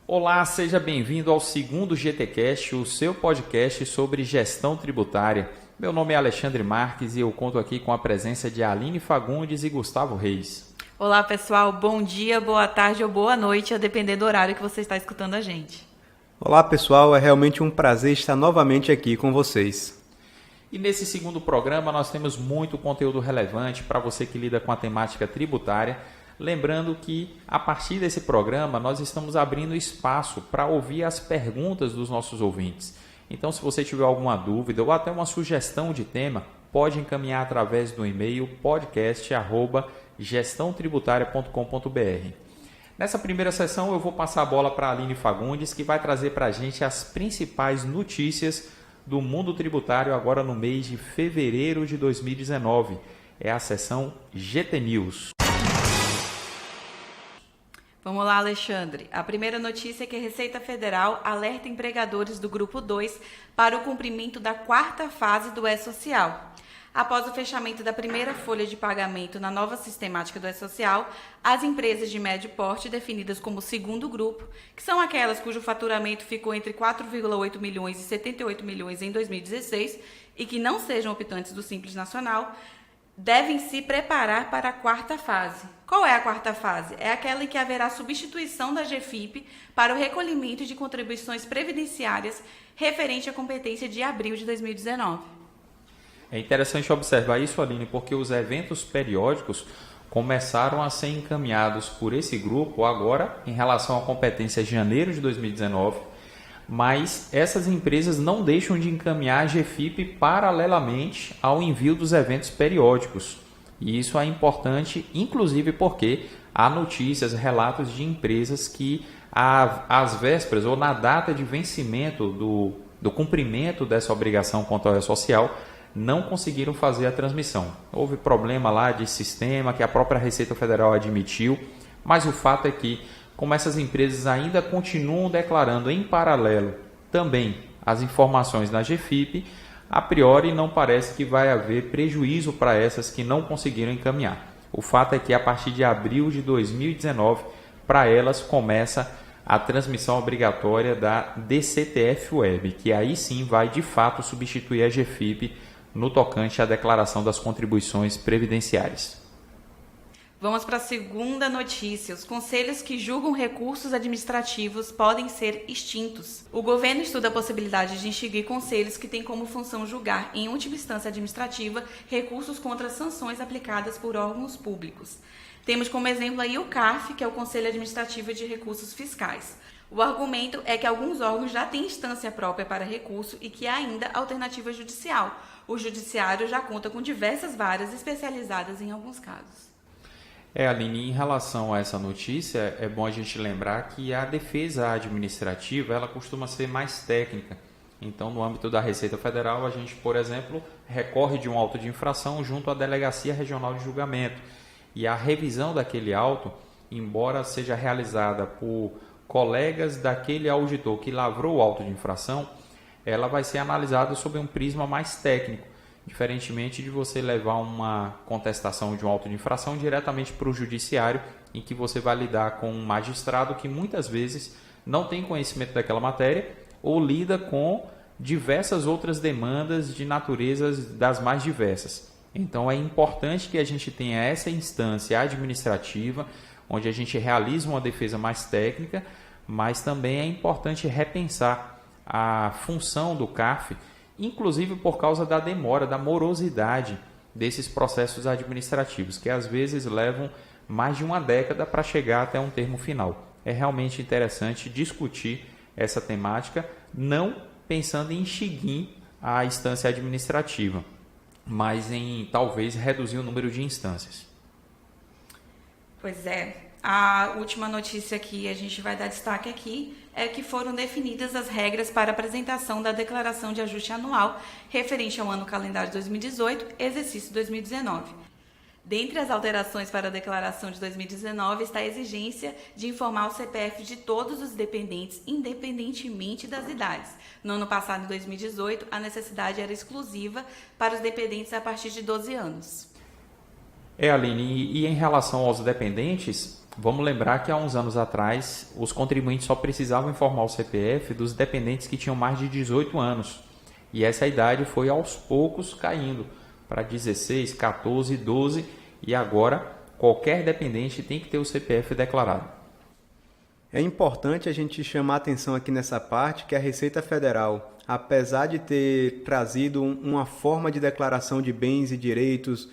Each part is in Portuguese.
Olá, seja bem-vindo ao segundo GTcast, o seu podcast sobre gestão tributária. Meu nome é Alexandre Marques e eu conto aqui com a presença de Aline Fagundes e Gustavo Reis. Olá, pessoal. Bom dia, boa tarde ou boa noite, a depender do horário que você está escutando a gente. Olá, pessoal. É realmente um prazer estar novamente aqui com vocês. E nesse segundo programa nós temos muito conteúdo relevante para você que lida com a temática tributária. Lembrando que, a partir desse programa, nós estamos abrindo espaço para ouvir as perguntas dos nossos ouvintes. Então, se você tiver alguma dúvida ou até uma sugestão de tema, pode encaminhar através do e-mail podcast@gestãotributária.com.br. Nessa primeira sessão, eu vou passar a bola para a Aline Fagundes, que vai trazer para a gente as principais notícias do mundo tributário agora no mês de fevereiro de 2019. É a sessão GT News. Vamos lá, Alexandre. A primeira notícia é que a Receita Federal alerta empregadores do Grupo 2 para o cumprimento da quarta fase do E-Social. Após o fechamento da primeira folha de pagamento na nova sistemática do E-Social, as empresas de médio porte, definidas como segundo grupo, que são aquelas cujo faturamento ficou entre 4,8 milhões e 78 milhões em 2016 e que não sejam optantes do Simples Nacional, devem se preparar para a quarta fase. Qual é a quarta fase? É aquela em que haverá substituição da GFIP para o recolhimento de contribuições previdenciárias referente à competência de abril de 2019. É interessante observar isso, Aline, porque os eventos periódicos começaram a ser encaminhados por esse grupo agora em relação à competência de janeiro de 2019, mas essas empresas não deixam de encaminhar a GFIP paralelamente ao envio dos eventos periódicos. E isso é importante, inclusive porque há notícias, relatos de empresas que às vésperas ou na data de vencimento do cumprimento dessa obrigação quanto ao E-Social, não conseguiram fazer a transmissão. Houve problema lá de sistema que a própria Receita Federal admitiu, mas o fato é que, como essas empresas ainda continuam declarando em paralelo também as informações na GFIP, a priori não parece que vai haver prejuízo para essas que não conseguiram encaminhar. O fato é que a partir de abril de 2019, para elas começa a transmissão obrigatória da DCTF Web, que aí sim vai de fato substituir a GFIP no tocante à declaração das contribuições previdenciárias. Vamos para a segunda notícia. Os conselhos que julgam recursos administrativos podem ser extintos. O governo estuda a possibilidade de extinguir conselhos que têm como função julgar, em última instância administrativa, recursos contra sanções aplicadas por órgãos públicos. Temos como exemplo aí o CARF, que é o Conselho Administrativo de Recursos Fiscais. O argumento é que alguns órgãos já têm instância própria para recurso e que há ainda alternativa judicial. O judiciário já conta com diversas varas especializadas em alguns casos. Aline, em relação a essa notícia, é bom a gente lembrar que a defesa administrativa ela costuma ser mais técnica. Então, no âmbito da Receita Federal, a gente, por exemplo, recorre de um auto de infração junto à Delegacia Regional de Julgamento. E a revisão daquele auto, embora seja realizada por colegas daquele auditor que lavrou o auto de infração, ela vai ser analisada sob um prisma mais técnico. Diferentemente de você levar uma contestação de um auto de infração diretamente para o judiciário, em que você vai lidar com um magistrado que muitas vezes não tem conhecimento daquela matéria ou lida com diversas outras demandas de naturezas das mais diversas. Então é importante que a gente tenha essa instância administrativa, onde a gente realiza uma defesa mais técnica, mas também é importante repensar a função do CARF, inclusive por causa da demora, da morosidade desses processos administrativos, que às vezes levam mais de uma década para chegar até um termo final. É realmente interessante discutir essa temática, não pensando em extinguir a instância administrativa, mas em talvez reduzir o número de instâncias. Pois é. A última notícia que a gente vai dar destaque aqui é que foram definidas as regras para apresentação da declaração de ajuste anual referente ao ano calendário 2018, exercício 2019. Dentre as alterações para a declaração de 2019 está a exigência de informar o CPF de todos os dependentes, independentemente das idades. No ano passado, em 2018, a necessidade era exclusiva para os dependentes a partir de 12 anos. Aline, e em relação aos dependentes, vamos lembrar que há uns anos atrás, os contribuintes só precisavam informar o CPF dos dependentes que tinham mais de 18 anos. E essa idade foi aos poucos caindo para 16, 14, 12 e agora qualquer dependente tem que ter o CPF declarado. É importante a gente chamar a atenção aqui nessa parte que a Receita Federal, apesar de ter trazido uma forma de declaração de bens e direitos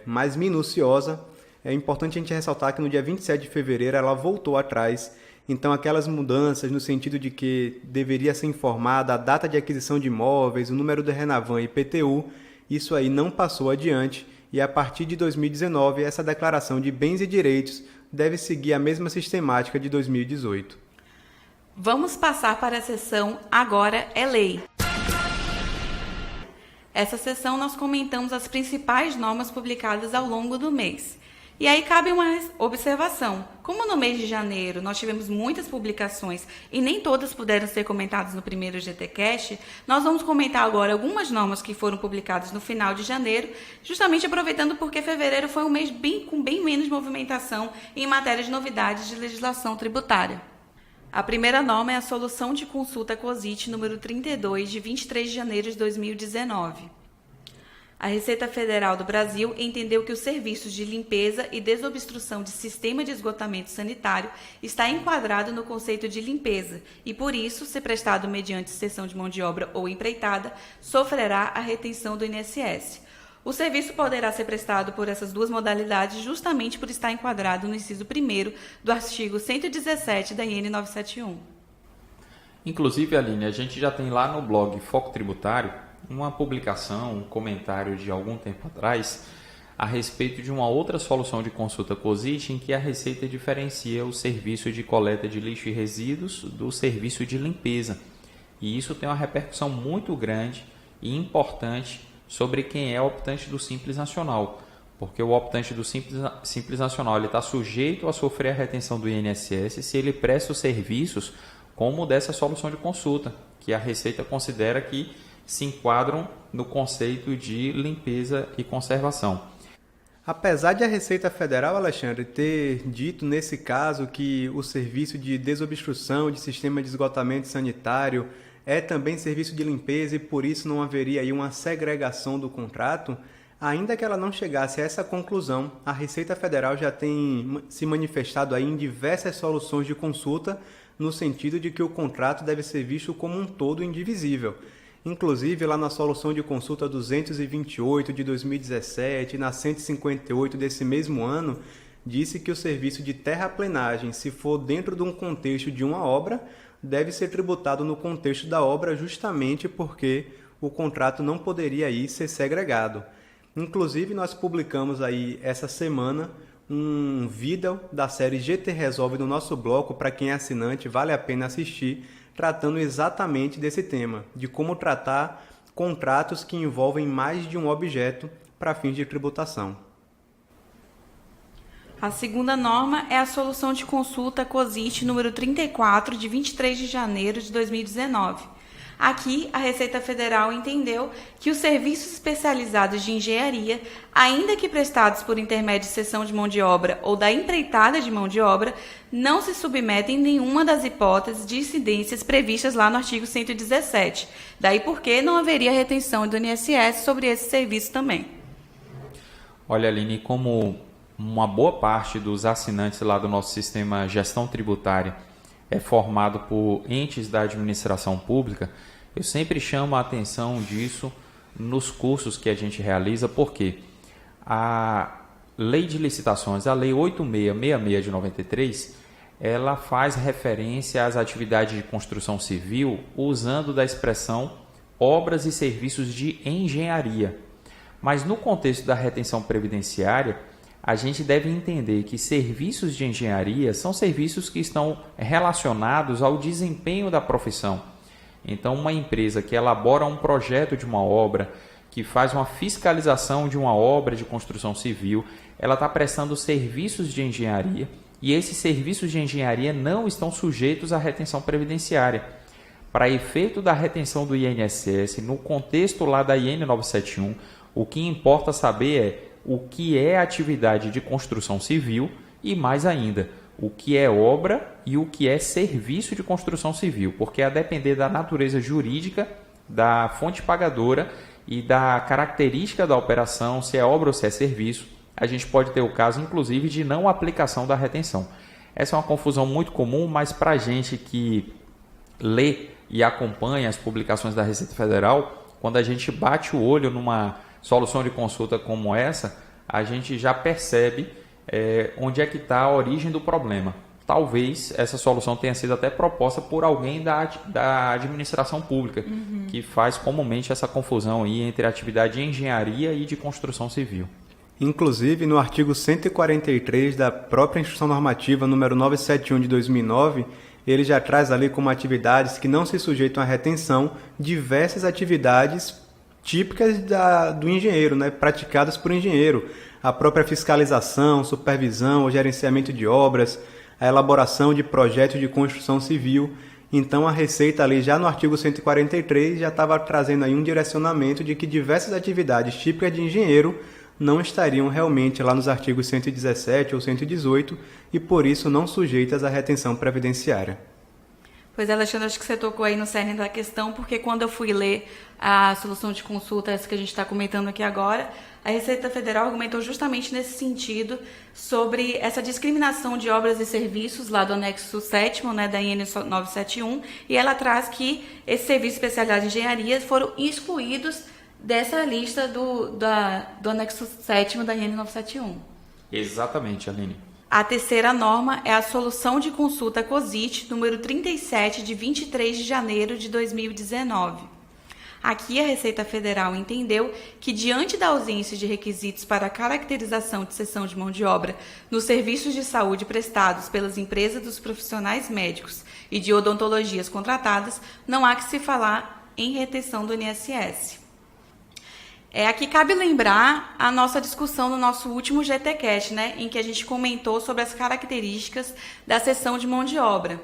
mais minuciosa, é importante a gente ressaltar que no dia 27 de fevereiro ela voltou atrás. Então, aquelas mudanças no sentido de que deveria ser informada a data de aquisição de imóveis, o número do Renavan e IPTU, isso aí não passou adiante e a partir de 2019 essa declaração de bens e direitos deve seguir a mesma sistemática de 2018. Vamos passar para a seção Agora é Lei. Essa seção nós comentamos as principais normas publicadas ao longo do mês. E aí cabe uma observação. Como no mês de janeiro nós tivemos muitas publicações e nem todas puderam ser comentadas no primeiro GTcast, nós vamos comentar agora algumas normas que foram publicadas no final de janeiro, justamente aproveitando porque fevereiro foi um mês com bem menos movimentação em matéria de novidades de legislação tributária. A primeira norma é a Solução de Consulta COSIT número 32, de 23 de janeiro de 2019. A Receita Federal do Brasil entendeu que os serviços de limpeza e desobstrução de sistema de esgotamento sanitário está enquadrado no conceito de limpeza e, por isso, se prestado mediante cessão de mão de obra ou empreitada, sofrerá a retenção do INSS. O serviço poderá ser prestado por essas duas modalidades justamente por estar enquadrado no inciso 1º do artigo 117 da IN 971. Inclusive, Aline, a gente já tem lá no blog Foco Tributário uma publicação, um comentário de algum tempo atrás a respeito de uma outra solução de consulta COSIT em que a Receita diferencia o serviço de coleta de lixo e resíduos do serviço de limpeza. E isso tem uma repercussão muito grande e importante sobre quem é optante do Simples Nacional, porque o optante do Simples Nacional está sujeito a sofrer a retenção do INSS se ele presta os serviços como dessa solução de consulta, que a Receita considera que se enquadram no conceito de limpeza e conservação. Apesar de a Receita Federal, Alexandre, ter dito nesse caso que o serviço de desobstrução de sistema de esgotamento sanitário é também serviço de limpeza e por isso não haveria aí uma segregação do contrato, ainda que ela não chegasse a essa conclusão, a Receita Federal já tem se manifestado aí em diversas soluções de consulta no sentido de que o contrato deve ser visto como um todo indivisível. Inclusive, lá na solução de consulta 228 de 2017 e na 158 desse mesmo ano, disse que o serviço de terraplenagem, se for dentro de um contexto de uma obra, deve ser tributado no contexto da obra justamente porque o contrato não poderia aí ser segregado. Inclusive, nós publicamos aí essa semana um vídeo da série GT Resolve no nosso bloco, para quem é assinante, vale a pena assistir, tratando exatamente desse tema, de como tratar contratos que envolvem mais de um objeto para fins de tributação. A segunda norma é a Solução de Consulta COSIT número 34, de 23 de janeiro de 2019. Aqui, a Receita Federal entendeu que os serviços especializados de engenharia, ainda que prestados por intermédio de cessão de mão de obra ou da empreitada de mão de obra, não se submetem a nenhuma das hipóteses de incidências previstas lá no artigo 117. Daí porque não haveria retenção do INSS sobre esse serviço também. Olha, Aline, como uma boa parte dos assinantes lá do nosso sistema gestão tributária é formado por entes da administração pública, eu sempre chamo a atenção disso nos cursos que a gente realiza, porque a Lei de Licitações, a Lei 8666 de 93, ela faz referência às atividades de construção civil usando da expressão obras e serviços de engenharia. Mas no contexto da retenção previdenciária, a gente deve entender que serviços de engenharia são serviços que estão relacionados ao desempenho da profissão. Então, uma empresa que elabora um projeto de uma obra, que faz uma fiscalização de uma obra de construção civil, ela está prestando serviços de engenharia e esses serviços de engenharia não estão sujeitos à retenção previdenciária. Para efeito da retenção do INSS, no contexto lá da IN 971, o que importa saber é o que é atividade de construção civil e, mais ainda, o que é obra e o que é serviço de construção civil, porque a depender da natureza jurídica, da fonte pagadora e da característica da operação, se é obra ou se é serviço, a gente pode ter o caso, inclusive, de não aplicação da retenção. Essa é uma confusão muito comum, mas para a gente que lê e acompanha as publicações da Receita Federal, quando a gente bate o olho numa solução de consulta como essa, a gente já percebe onde é que está a origem do problema. Talvez essa solução tenha sido até proposta por alguém da administração pública, que faz comumente essa confusão aí entre a atividade de engenharia e de construção civil. Inclusive, no artigo 143 da própria Instrução Normativa número 971 de 2009, ele já traz ali como atividades que não se sujeitam à retenção diversas atividades típicas do engenheiro, né, praticadas por engenheiro. A própria fiscalização, supervisão, o gerenciamento de obras, a elaboração de projetos de construção civil. Então, a Receita ali já no artigo 143 já estava trazendo aí um direcionamento de que diversas atividades típicas de engenheiro não estariam realmente lá nos artigos 117 ou 118 e, por isso, não sujeitas à retenção previdenciária. Pois é, Alexandre, acho que você tocou aí no cerne da questão, porque quando eu fui ler a solução de consulta, essa que a gente está comentando aqui agora, a Receita Federal argumentou justamente nesse sentido sobre essa discriminação de obras e serviços lá do anexo 7º, né, da IN 971, e ela traz que esses serviços especializados em engenharia foram excluídos dessa lista do anexo 7º da IN 971. Exatamente, Aline. A terceira norma é a Solução de Consulta COSIT, número 37, de 23 de janeiro de 2019. Aqui a Receita Federal entendeu que, diante da ausência de requisitos para a caracterização de cessão de mão de obra nos serviços de saúde prestados pelas empresas dos profissionais médicos e de odontologias contratadas, não há que se falar em retenção do INSS. Aqui cabe lembrar a nossa discussão no nosso último GTcast, né, em que a gente comentou sobre as características da cessão de mão de obra.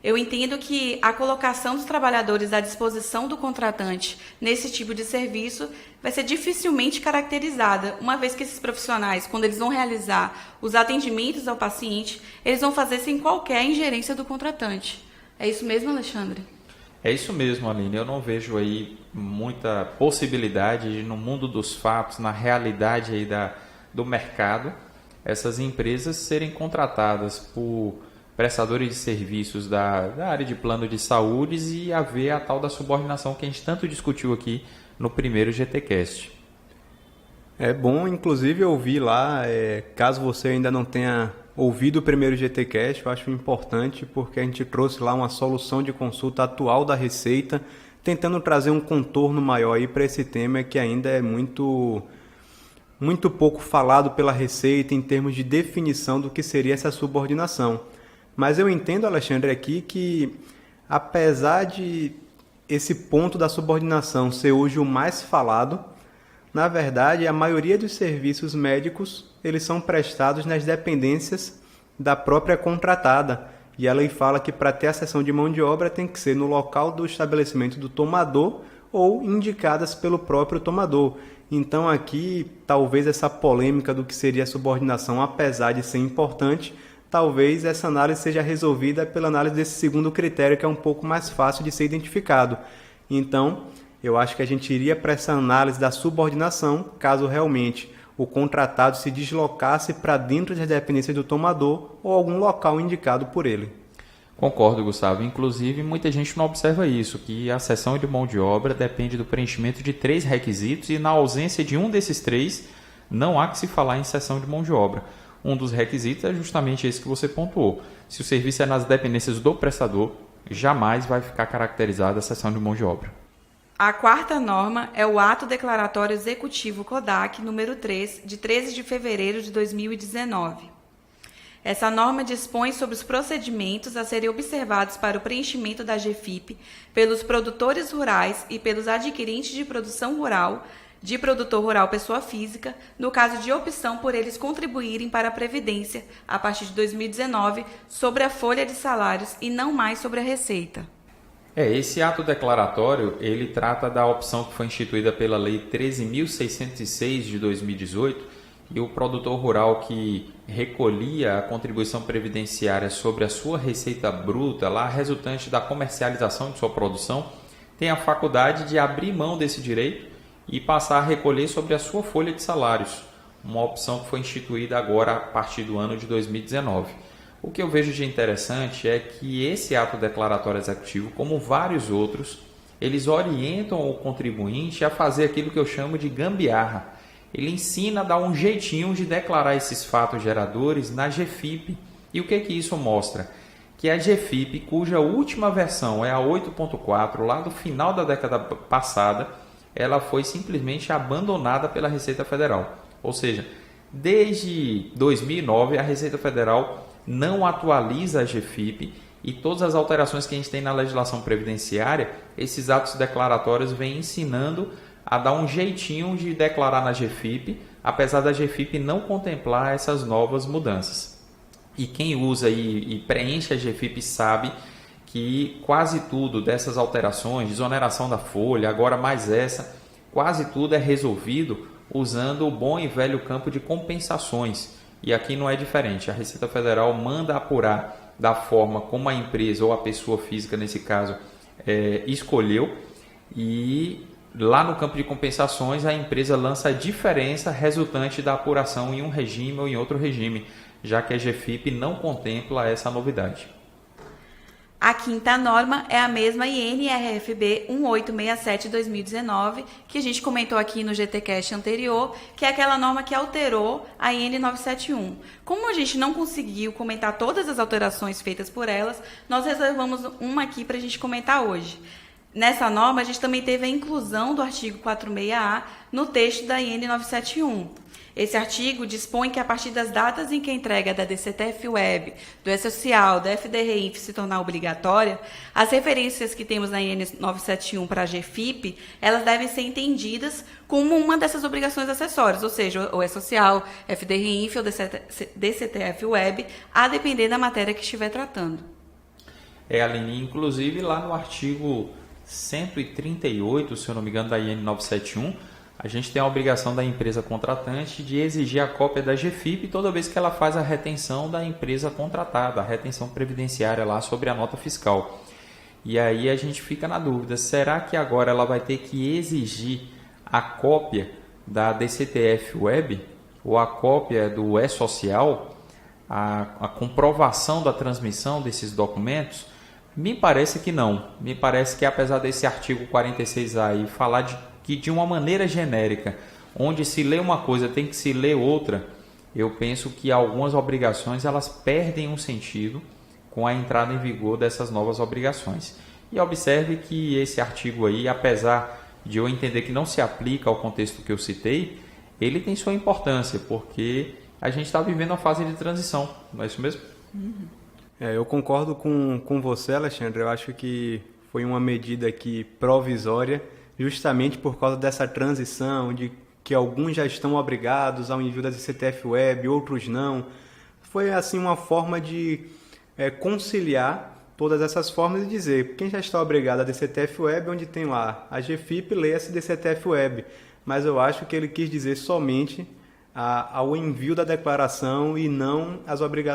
Eu entendo que a colocação dos trabalhadores à disposição do contratante nesse tipo de serviço vai ser dificilmente caracterizada, uma vez que esses profissionais, quando eles vão realizar os atendimentos ao paciente, eles vão fazer sem qualquer ingerência do contratante. É isso mesmo, Alexandre? É isso mesmo, Aline. Eu não vejo aí muita possibilidade de, no mundo dos fatos, na realidade aí do mercado, essas empresas serem contratadas por prestadores de serviços da área de plano de saúde e haver a tal da subordinação que a gente tanto discutiu aqui no primeiro GTcast. É bom, inclusive, ouvir lá, caso você ainda não tenha ouvido o primeiro GTcast, eu acho importante porque a gente trouxe lá uma solução de consulta atual da Receita, tentando trazer um contorno maior aí para esse tema que ainda é muito pouco falado pela Receita em termos de definição do que seria essa subordinação. Mas eu entendo, Alexandre, aqui que, apesar de esse ponto da subordinação ser hoje o mais falado, na verdade, a maioria dos serviços médicos eles são prestados nas dependências da própria contratada. E a lei fala que para ter a cessão de mão de obra tem que ser no local do estabelecimento do tomador ou indicadas pelo próprio tomador. Então aqui, talvez essa polêmica do que seria a subordinação, apesar de ser importante, talvez essa análise seja resolvida pela análise desse segundo critério, que é um pouco mais fácil de ser identificado. Então, eu acho que a gente iria para essa análise da subordinação, caso realmente o contratado se deslocasse para dentro das dependências do tomador ou algum local indicado por ele. Concordo, Gustavo. Inclusive, muita gente não observa isso, que a cessão de mão de obra depende do preenchimento de 3 requisitos e, na ausência de um desses 3, não há que se falar em cessão de mão de obra. Um dos requisitos é justamente esse que você pontuou. Se o serviço é nas dependências do prestador, jamais vai ficar caracterizada a cessão de mão de obra. A quarta norma é o Ato Declaratório Executivo CODAC número 3, de 13 de fevereiro de 2019. Essa norma dispõe sobre os procedimentos a serem observados para o preenchimento da GFIP pelos produtores rurais e pelos adquirentes de produção rural de produtor rural pessoa física, no caso de opção por eles contribuírem para a Previdência a partir de 2019 sobre a folha de salários e não mais sobre a receita. Esse ato declaratório, ele trata da opção que foi instituída pela Lei 13.606 de 2018 e o produtor rural que recolhia a contribuição previdenciária sobre a sua receita bruta, lá resultante da comercialização de sua produção, tem a faculdade de abrir mão desse direito e passar a recolher sobre a sua folha de salários, uma opção que foi instituída agora a partir do ano de 2019. O que eu vejo de interessante é que esse ato declaratório executivo, como vários outros, eles orientam o contribuinte a fazer aquilo que eu chamo de gambiarra. Ele ensina a dar um jeitinho de declarar esses fatos geradores na GFIP. E o que isso mostra? Que a GFIP, cuja última versão é a 8.4, lá do final da década passada, ela foi simplesmente abandonada pela Receita Federal. Ou seja, desde 2009 a Receita Federal não atualiza a GFIP e todas as alterações que a gente tem na legislação previdenciária, esses atos declaratórios vêm ensinando a dar um jeitinho de declarar na GFIP, apesar da GFIP não contemplar essas novas mudanças. E quem usa e preenche a GFIP sabe que quase tudo dessas alterações, desoneração da folha, agora mais essa, quase tudo é resolvido usando o bom e velho campo de compensações. E aqui não é diferente. A Receita Federal manda apurar da forma como a empresa ou a pessoa física, nesse caso, escolheu, e lá no campo de compensações a empresa lança a diferença resultante da apuração em um regime ou em outro regime, já que a GFIP não contempla essa novidade. A quinta norma é a mesma INRFB 1867/2019, que a gente comentou aqui no GTcast anterior, que é aquela norma que alterou a IN 971. Como a gente não conseguiu comentar todas as alterações feitas por elas, nós reservamos uma aqui para a gente comentar hoje. Nessa norma, a gente também teve a inclusão do artigo 46A no texto da IN 971. Esse artigo dispõe que, a partir das datas em que a entrega da DCTF-Web, do E-Social, da FDRINF se tornar obrigatória, as referências que temos na IN 971 para a GFIP, elas devem ser entendidas como uma dessas obrigações acessórias, ou seja, o E-Social, FDRINF ou DCTF-Web, a depender da matéria que estiver tratando. Aline, inclusive lá no artigo 138, se eu não me engano, da IN 971, a gente tem a obrigação da empresa contratante de exigir a cópia da GFIP toda vez que ela faz a retenção da empresa contratada, a retenção previdenciária lá sobre a nota fiscal. E aí a gente fica na dúvida, será que agora ela vai ter que exigir a cópia da DCTF-Web ou a cópia do E-Social, a comprovação da transmissão desses documentos? Me parece que não. Me parece que, apesar desse artigo 46A aí falar de uma maneira genérica, onde se lê uma coisa tem que se ler outra, eu penso que algumas obrigações elas perdem um sentido com a entrada em vigor dessas novas obrigações. E observe que esse artigo aí, apesar de eu entender que não se aplica ao contexto que eu citei, ele tem sua importância, porque a gente está vivendo uma fase de transição, não é isso mesmo? Eu concordo com você, Alexandre. Eu acho que foi uma medida aqui provisória, justamente por causa dessa transição, de que alguns já estão obrigados ao envio da DCTF-Web, outros não. Foi assim uma forma de conciliar todas essas formas e dizer, quem já está obrigado à DCTF-Web, onde tem lá a GFIP, leia-se DCTF-Web. Mas eu acho que ele quis dizer somente ao envio da declaração e não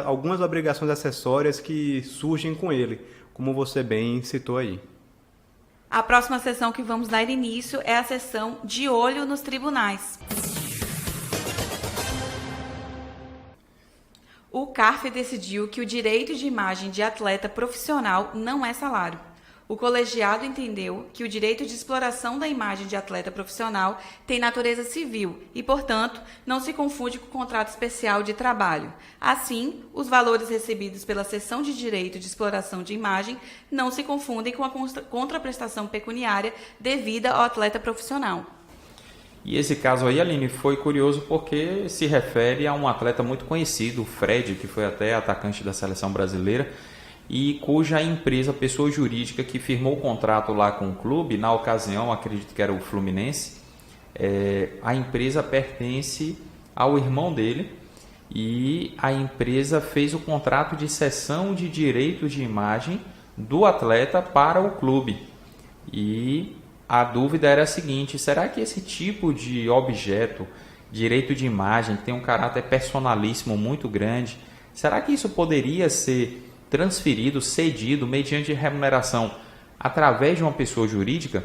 algumas obrigações acessórias que surgem com ele, como você bem citou aí. A próxima sessão que vamos dar início é a sessão de olho nos tribunais. O CARF decidiu que o direito de imagem de atleta profissional não é salário. O colegiado entendeu que o direito de exploração da imagem de atleta profissional tem natureza civil e, portanto, não se confunde com o contrato especial de trabalho. Assim, os valores recebidos pela cessão de direito de exploração de imagem não se confundem com a contraprestação pecuniária devida ao atleta profissional. E esse caso aí, Aline, foi curioso porque se refere a um atleta muito conhecido, o Fred, que foi até atacante da seleção brasileira, e cuja empresa, pessoa jurídica que firmou o contrato lá com o clube, na ocasião, acredito que era o Fluminense, a empresa pertence ao irmão dele e a empresa fez o contrato de cessão de direitos de imagem do atleta para o clube. E a dúvida era a seguinte: será que esse tipo de objeto, direito de imagem, que tem um caráter personalíssimo muito grande, será que isso poderia ser transferido, cedido, mediante remuneração através de uma pessoa jurídica?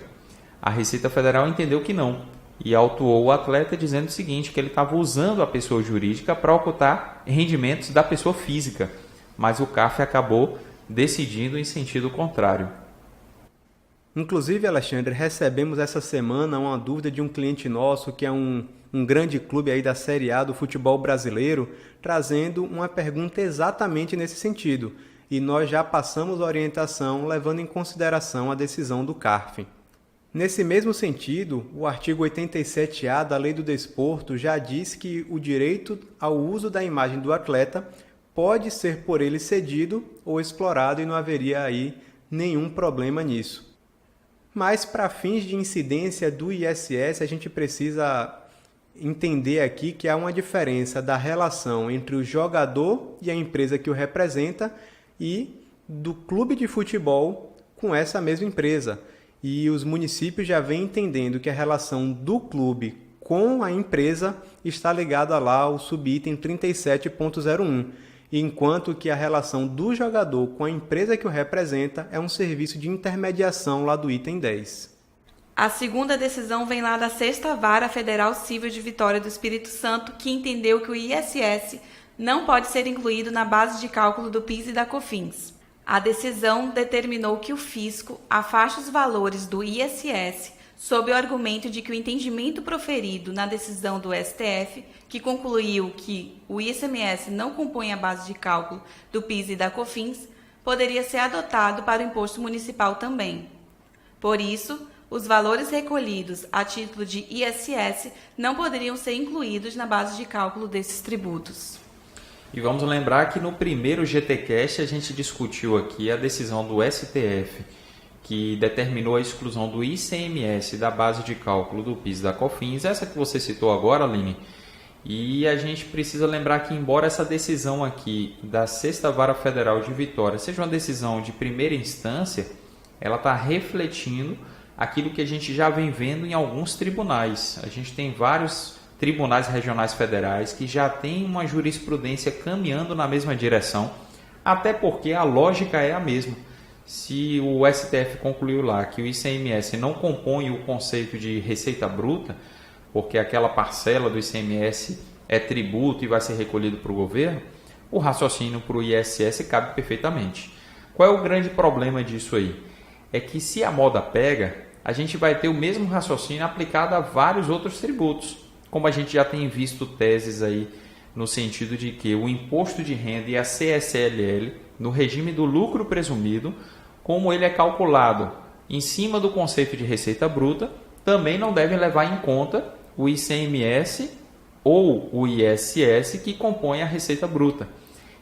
A Receita Federal entendeu que não e autuou o atleta dizendo o seguinte, que ele estava usando a pessoa jurídica para ocultar rendimentos da pessoa física, mas o CAF acabou decidindo em sentido contrário. Inclusive, Alexandre, recebemos essa semana uma dúvida de um cliente nosso que é um grande clube aí da Série A do futebol brasileiro, trazendo uma pergunta exatamente nesse sentido. E nós já passamos a orientação levando em consideração a decisão do CARF. Nesse mesmo sentido, o artigo 87A da Lei do Desporto já diz que o direito ao uso da imagem do atleta pode ser por ele cedido ou explorado e não haveria aí nenhum problema nisso. Mas para fins de incidência do ISS, a gente precisa entender aqui que há uma diferença da relação entre o jogador e a empresa que o representa e do clube de futebol com essa mesma empresa. E os municípios já vêm entendendo que a relação do clube com a empresa está ligada lá ao subitem 37.01, enquanto que a relação do jogador com a empresa que o representa é um serviço de intermediação lá do item 10. A segunda decisão vem lá da 6ª Vara Federal Civil de Vitória do Espírito Santo, que entendeu que o ISS não pode ser incluído na base de cálculo do PIS e da COFINS. A decisão determinou que o fisco afaste os valores do ISS sob o argumento de que o entendimento proferido na decisão do STF, que concluiu que o ICMS não compõe a base de cálculo do PIS e da COFINS, poderia ser adotado para o imposto municipal também. Por isso, os valores recolhidos a título de ISS não poderiam ser incluídos na base de cálculo desses tributos. E vamos lembrar que no primeiro GTcast a gente discutiu aqui a decisão do STF, que determinou a exclusão do ICMS da base de cálculo do PIS e da COFINS, essa que você citou agora, Aline. E a gente precisa lembrar que, embora essa decisão aqui da 6ª Vara Federal de Vitória seja uma decisão de primeira instância, ela está refletindo aquilo que a gente já vem vendo em alguns tribunais. A gente tem vários tribunais regionais federais que já têm uma jurisprudência caminhando na mesma direção, até porque a lógica é a mesma. Se o STF concluiu lá que o ICMS não compõe o conceito de receita bruta, porque aquela parcela do ICMS é tributo e vai ser recolhido para o governo, o raciocínio para o ISS cabe perfeitamente. Qual é o grande problema disso aí? É que se a moda pega, a gente vai ter o mesmo raciocínio aplicado a vários outros tributos, como a gente já tem visto teses aí no sentido de que o imposto de renda e a CSLL, no regime do lucro presumido, como ele é calculado em cima do conceito de receita bruta, também não devem levar em conta o ICMS ou o ISS que compõe a receita bruta.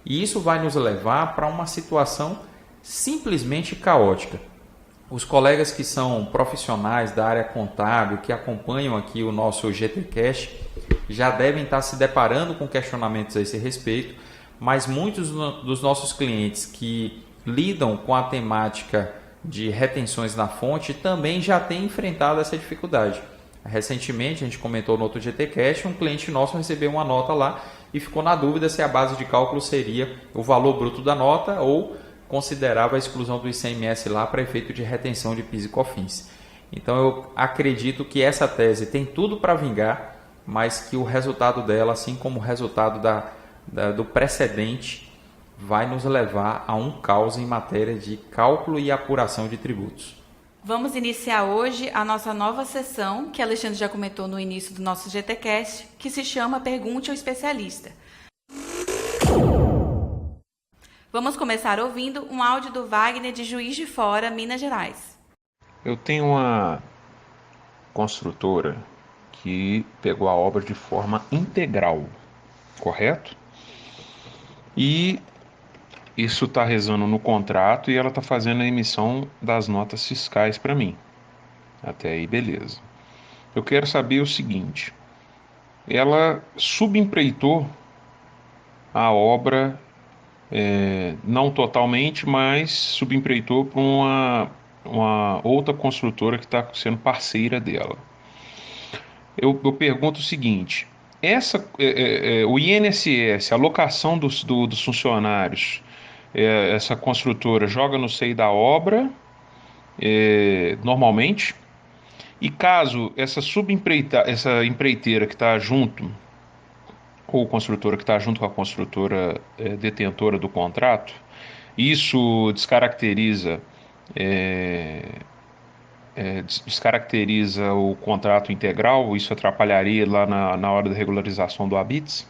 E isso vai nos levar para uma situação simplesmente caótica. Os colegas que são profissionais da área contábil, que acompanham aqui o nosso GTcast, já devem estar se deparando com questionamentos a esse respeito, mas muitos dos nossos clientes que lidam com a temática de retenções na fonte também já têm enfrentado essa dificuldade. Recentemente, a gente comentou no outro GTcast, um cliente nosso recebeu uma nota lá e ficou na dúvida se a base de cálculo seria o valor bruto da nota ou considerava a exclusão do ICMS lá para efeito de retenção de PIS e COFINS. Então eu acredito que essa tese tem tudo para vingar, mas que o resultado dela, assim como o resultado do precedente, vai nos levar a um caos em matéria de cálculo e apuração de tributos. Vamos iniciar hoje a nossa nova sessão, que Alexandre já comentou no início do nosso GTcast, que se chama Pergunte ao Especialista. Vamos começar ouvindo um áudio do Wagner de Juiz de Fora, Minas Gerais. Eu tenho uma construtora que pegou a obra de forma integral, correto? E isso está rezando no contrato e ela está fazendo a emissão das notas fiscais para mim. Até aí, beleza. eu quero saber o seguinte: ela subempreitou a obra, não totalmente, mas subempreitou para uma outra construtora que está sendo parceira dela. Eu pergunto o seguinte: o INSS, a alocação dos funcionários, essa construtora joga no seio da obra, normalmente? E caso essa essa empreiteira que está junto, ou construtora que está junto com a construtora detentora do contrato, isso descaracteriza o contrato integral? Isso atrapalharia lá na hora da regularização do habites?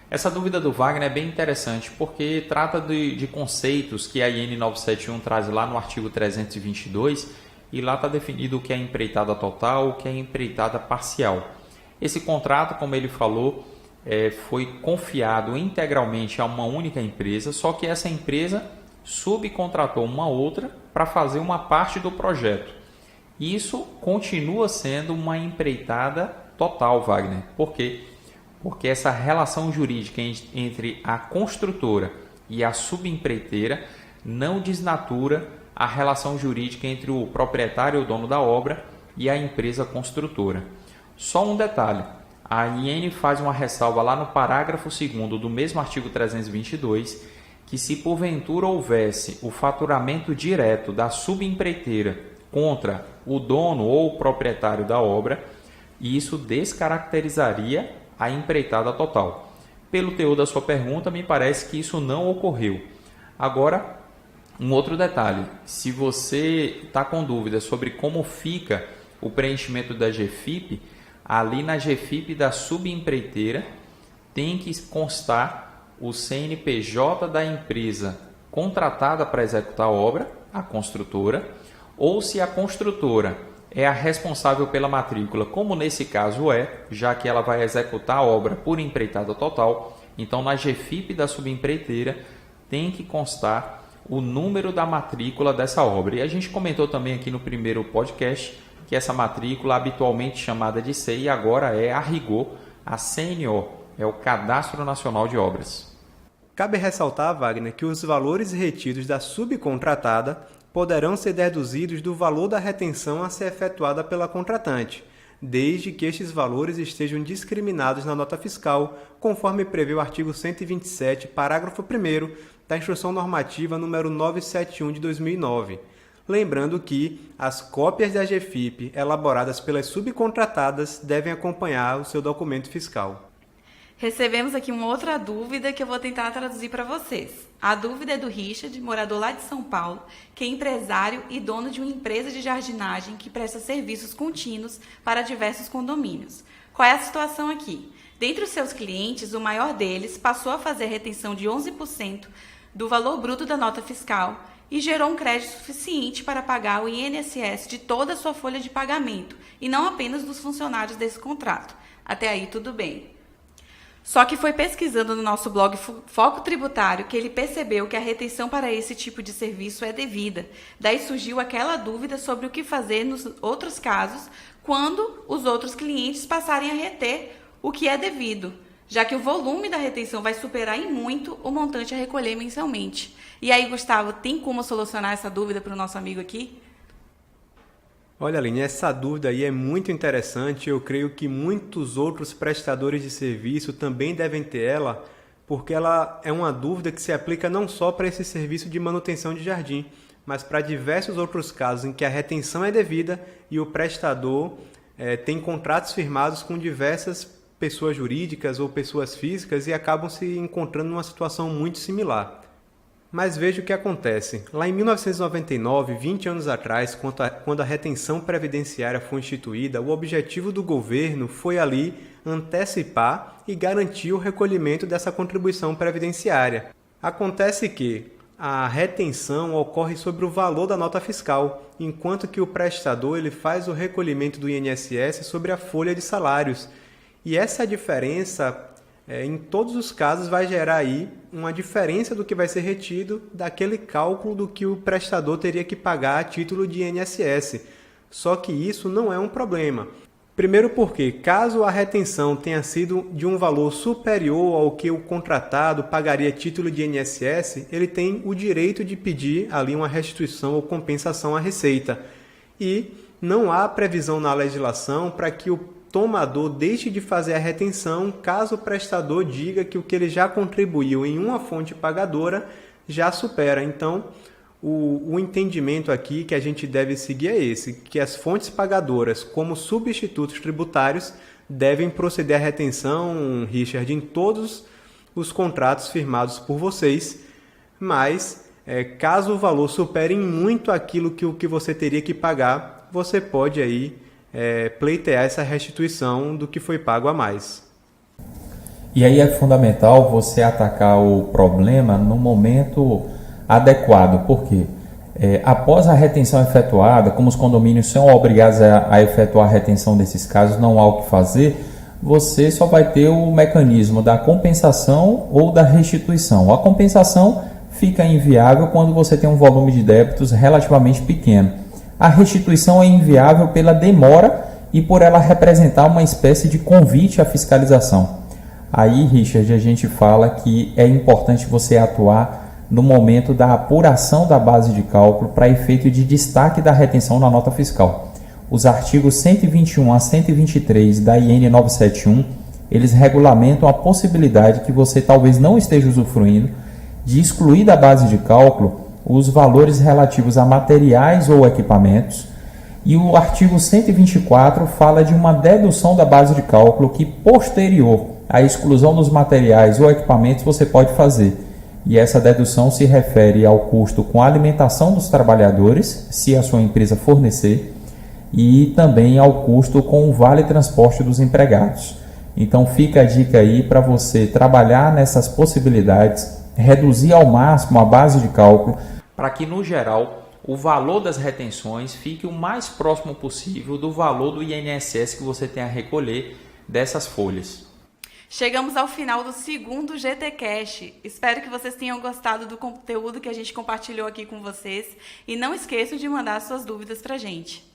Essa dúvida do Wagner é bem interessante porque trata de conceitos que a IN 971 traz lá no artigo 322 e lá está definido o que é empreitada total, o que é empreitada parcial. Esse contrato, como ele falou, foi confiado integralmente a uma única empresa, só que essa empresa subcontratou uma outra para fazer uma parte do projeto. Isso continua sendo uma empreitada total, Wagner. Por quê? Porque essa relação jurídica entre a construtora e a subempreiteira não desnatura a relação jurídica entre o proprietário, o dono da obra, e a empresa construtora. Só um detalhe: a IN faz uma ressalva lá no parágrafo 2º do mesmo artigo 322, que se porventura houvesse o faturamento direto da subempreiteira contra o dono ou o proprietário da obra, isso descaracterizaria a empreitada total. Pelo teor da sua pergunta, me parece que isso não ocorreu. Agora, um outro detalhe: se você está com dúvida sobre como fica o preenchimento da GFIP, ali na GFIP da subempreiteira tem que constar o CNPJ da empresa contratada para executar a obra, a construtora, ou se a construtora é a responsável pela matrícula, como nesse caso já que ela vai executar a obra por empreitada total. Então, na GFIP da subempreiteira tem que constar o número da matrícula dessa obra. E a gente comentou também aqui no primeiro podcast que essa matrícula, habitualmente chamada de CEI, agora é, a rigor, a CNO, é o Cadastro Nacional de Obras. Cabe ressaltar, Wagner, que os valores retidos da subcontratada poderão ser deduzidos do valor da retenção a ser efetuada pela contratante, desde que estes valores estejam discriminados na nota fiscal, conforme prevê o artigo 127, parágrafo 1º da Instrução Normativa número 971 de 2009. Lembrando que as cópias da GFIP elaboradas pelas subcontratadas devem acompanhar o seu documento fiscal. Recebemos aqui uma outra dúvida que eu vou tentar traduzir para vocês. A dúvida é do Richard, morador lá de São Paulo, que é empresário e dono de uma empresa de jardinagem que presta serviços contínuos para diversos condomínios. Qual é a situação aqui? Dentre os seus clientes, o maior deles passou a fazer retenção de 11% do valor bruto da nota fiscal e gerou um crédito suficiente para pagar o INSS de toda a sua folha de pagamento e não apenas dos funcionários desse contrato. Até aí tudo bem. Só que foi pesquisando no nosso blog Foco Tributário que ele percebeu que a retenção para esse tipo de serviço é devida. Daí surgiu aquela dúvida sobre o que fazer nos outros casos quando os outros clientes passarem a reter o que é devido, já que o volume da retenção vai superar em muito o montante a recolher mensalmente. E aí, Gustavo, tem como solucionar essa dúvida para o nosso amigo aqui? Olha, Aline, essa dúvida aí é muito interessante. Eu creio que muitos outros prestadores de serviço também devem ter ela, porque ela é uma dúvida que se aplica não só para esse serviço de manutenção de jardim, mas para diversos outros casos em que a retenção é devida e o prestador tem contratos firmados com diversas pessoas jurídicas ou pessoas físicas e acabam se encontrando numa situação muito similar. Mas veja o que acontece. Lá em 1999, 20 anos atrás, quando a retenção previdenciária foi instituída, o objetivo do governo foi ali antecipar e garantir o recolhimento dessa contribuição previdenciária. Acontece que a retenção ocorre sobre o valor da nota fiscal, enquanto que o prestador ele faz o recolhimento do INSS sobre a folha de salários. E essa diferença, em todos os casos, vai gerar aí uma diferença do que vai ser retido daquele cálculo do que o prestador teria que pagar a título de INSS. Só que isso não é um problema. Primeiro porque, caso a retenção tenha sido de um valor superior ao que o contratado pagaria a título de INSS, ele tem o direito de pedir ali uma restituição ou compensação à Receita. E não há previsão na legislação para que o tomador deixe de fazer a retenção caso o prestador diga que o que ele já contribuiu em uma fonte pagadora já supera. Então, o entendimento aqui que a gente deve seguir é esse, que as fontes pagadoras, como substitutos tributários, devem proceder à retenção, Richard, em todos os contratos firmados por vocês, mas caso o valor supere em muito aquilo que você teria que pagar, você pode aí pleitear essa restituição do que foi pago a mais. E aí é fundamental você atacar o problema no momento adequado, porque após a retenção efetuada, como os condomínios são obrigados a efetuar a retenção desses casos, não há o que fazer, você só vai ter o mecanismo da compensação ou da restituição. A compensação fica inviável quando você tem um volume de débitos relativamente pequeno. A restituição é inviável pela demora e por ela representar uma espécie de convite à fiscalização. Aí, Richard, a gente fala que é importante você atuar no momento da apuração da base de cálculo para efeito de destaque da retenção na nota fiscal. Os artigos 121 a 123 da IN 971, eles regulamentam a possibilidade que você talvez não esteja usufruindo de excluir da base de cálculo os valores relativos a materiais ou equipamentos, e o artigo 124 fala de uma dedução da base de cálculo que, posterior à exclusão dos materiais ou equipamentos, você pode fazer. E essa dedução se refere ao custo com a alimentação dos trabalhadores, se a sua empresa fornecer, e também ao custo com o vale transporte dos empregados. Então fica a dica aí para você trabalhar nessas possibilidades, reduzir ao máximo a base de cálculo, para que, no geral, o valor das retenções fique o mais próximo possível do valor do INSS que você tem a recolher dessas folhas. Chegamos ao final do segundo GT Cash. Espero que vocês tenham gostado do conteúdo que a gente compartilhou aqui com vocês e não esqueçam de mandar suas dúvidas para a gente.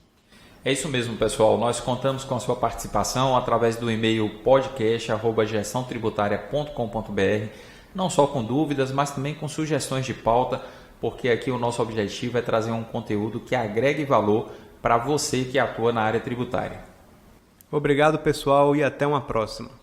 É isso mesmo, pessoal. Nós contamos com a sua participação através do e-mail podcast@gestãotributaria.com.br, não só com dúvidas, mas também com sugestões de pauta, porque aqui o nosso objetivo é trazer um conteúdo que agregue valor para você que atua na área tributária. Obrigado, pessoal, e até uma próxima.